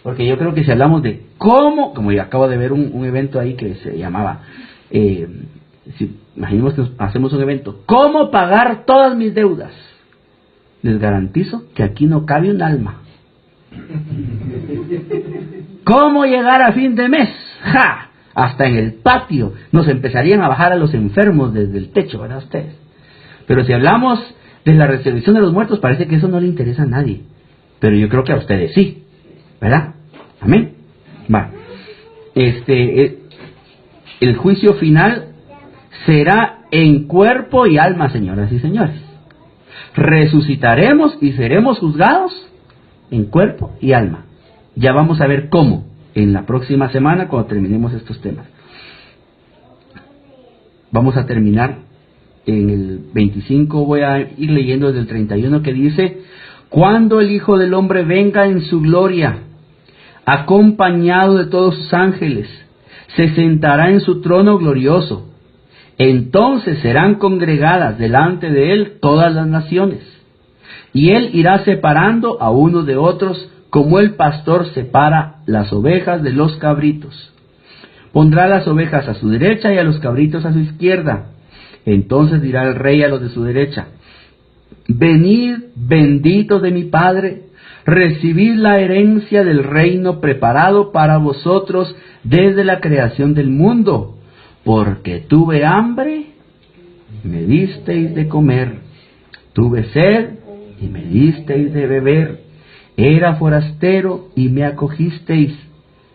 Porque yo creo que si hablamos de cómo, como yo acabo de ver un evento ahí que se llamaba... si imaginemos que hacemos un evento, ¿cómo pagar todas mis deudas? Les garantizo que aquí no cabe un alma. ¿Cómo llegar a fin de mes? ¡Ja! Hasta en el patio nos empezarían a bajar a los enfermos desde el techo, ¿verdad ustedes? Pero si hablamos de la resurrección de los muertos, parece que eso no le interesa a nadie. Pero yo creo que a ustedes sí, ¿verdad? Amén. Vale. El juicio final será en cuerpo y alma, señoras y señores. Resucitaremos y seremos juzgados en cuerpo y alma. Ya vamos a ver cómo en la próxima semana cuando terminemos estos temas. Vamos a terminar en el 25, voy a ir leyendo desde el 31 que dice: cuando el Hijo del Hombre venga en su gloria, acompañado de todos sus ángeles, se sentará en su trono glorioso. Entonces serán congregadas delante de él todas las naciones, y él irá separando a unos de otros, como el pastor separa las ovejas de los cabritos. Pondrá las ovejas a su derecha y a los cabritos a su izquierda. Entonces dirá el rey a los de su derecha: venid, benditos de mi Padre, recibid la herencia del reino preparado para vosotros desde la creación del mundo, porque tuve hambre y me disteis de comer, tuve sed y me disteis de beber, era forastero y me acogisteis,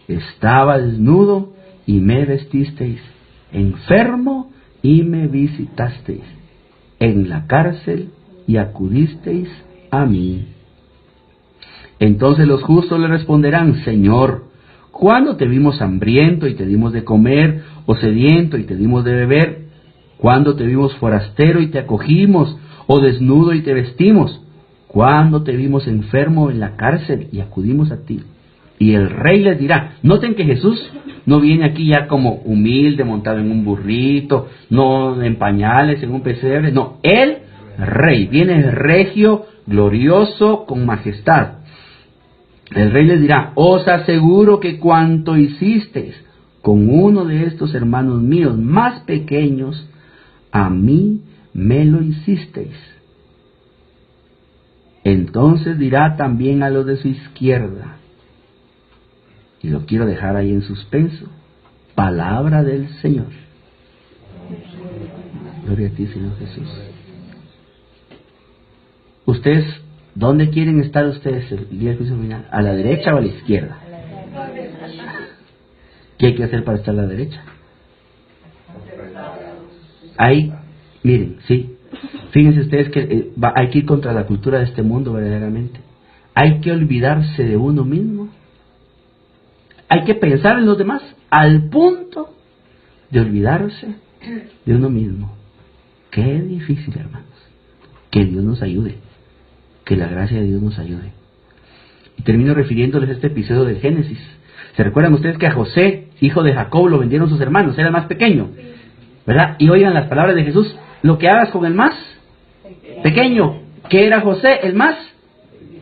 estaba desnudo y me vestisteis, enfermo y me visitasteis, en la cárcel y acudisteis a mí. Entonces los justos le responderán: Señor, ¿cuándo te vimos hambriento y te dimos de comer, o sediento y te dimos de beber? ¿Cuándo te vimos forastero y te acogimos, o desnudo y te vestimos? ¿Cuándo te vimos enfermo en la cárcel y acudimos a ti? Y el rey les dirá. Noten que Jesús no viene aquí ya como humilde, montado en un burrito, no en pañales, en un pesebre. No, el rey viene regio, glorioso, con majestad. El rey les dirá: os aseguro que cuanto hicisteis con uno de estos hermanos míos más pequeños, a mí me lo hicisteis. Entonces dirá también a los de su izquierda, y lo quiero dejar ahí en suspenso: palabra del Señor. Gloria a ti, Señor Jesús. Ustedes, ¿dónde quieren estar ustedes el día del juicio final? ¿A la derecha o a la izquierda? ¿Qué hay que hacer para estar a la derecha? Ahí, miren, sí. Fíjense ustedes que hay que ir contra la cultura de este mundo verdaderamente. Hay que olvidarse de uno mismo. Hay que pensar en los demás al punto de olvidarse de uno mismo. Qué difícil, hermanos. Que Dios nos ayude. Que la gracia de Dios nos ayude. Y termino refiriéndoles a este episodio del Génesis. ¿Se recuerdan ustedes que a José, hijo de Jacob, lo vendieron sus hermanos? Era el más pequeño, ¿verdad? Y oigan las palabras de Jesús: lo que hagas con el más pequeño. ¿Qué era José? El más.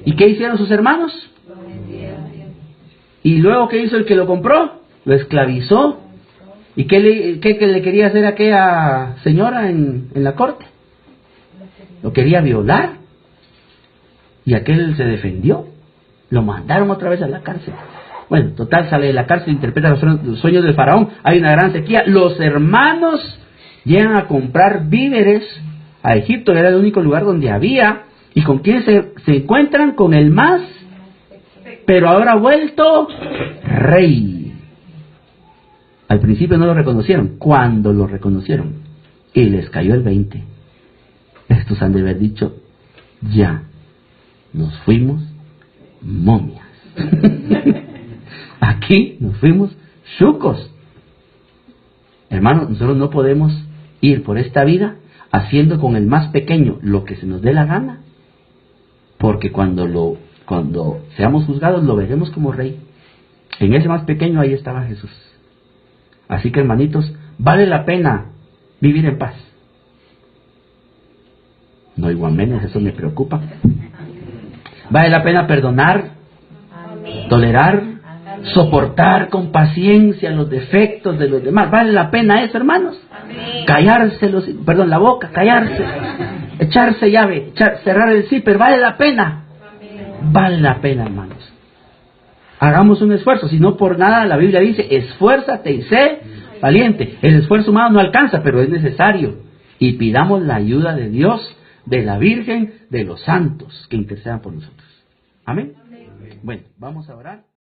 ¿Y qué hicieron sus hermanos? ¿Y luego qué hizo el que lo compró? Lo esclavizó. ¿Y qué le quería hacer a aquella señora en la corte? Lo quería violar. Y aquel se defendió. Lo mandaron otra vez a la cárcel. Bueno, total, sale de la cárcel, interpreta los sueños del faraón. Hay una gran sequía. Los hermanos llegan a comprar víveres a Egipto, era el único lugar donde había. ¿Y con quién se encuentran? Con el más, pero ahora vuelto rey. Al principio no lo reconocieron. Cuando lo reconocieron, y les cayó el 20. Estos han de haber dicho, ya, nos fuimos momias. Aquí nos fuimos chucos. Hermanos, nosotros no podemos ir por esta vida haciendo con el más pequeño lo que se nos dé la gana, porque cuando seamos juzgados lo veremos como rey. En ese más pequeño ahí estaba Jesús. Así que, hermanitos, vale la pena vivir en paz. No oigo amenes, eso me preocupa. Vale la pena perdonar, tolerar, soportar con paciencia los defectos de los demás. Vale la pena eso, hermanos. Callarse la boca, callarse, echarse llave, cerrar el zipper, vale la pena. Vale la pena, hermanos. Hagamos un esfuerzo, si no por nada la Biblia dice, esfuérzate y sé valiente. El esfuerzo humano no alcanza, pero es necesario. Y pidamos la ayuda de Dios, de la Virgen, de los santos que intercedan por nosotros. Amén. Bueno, vamos a orar.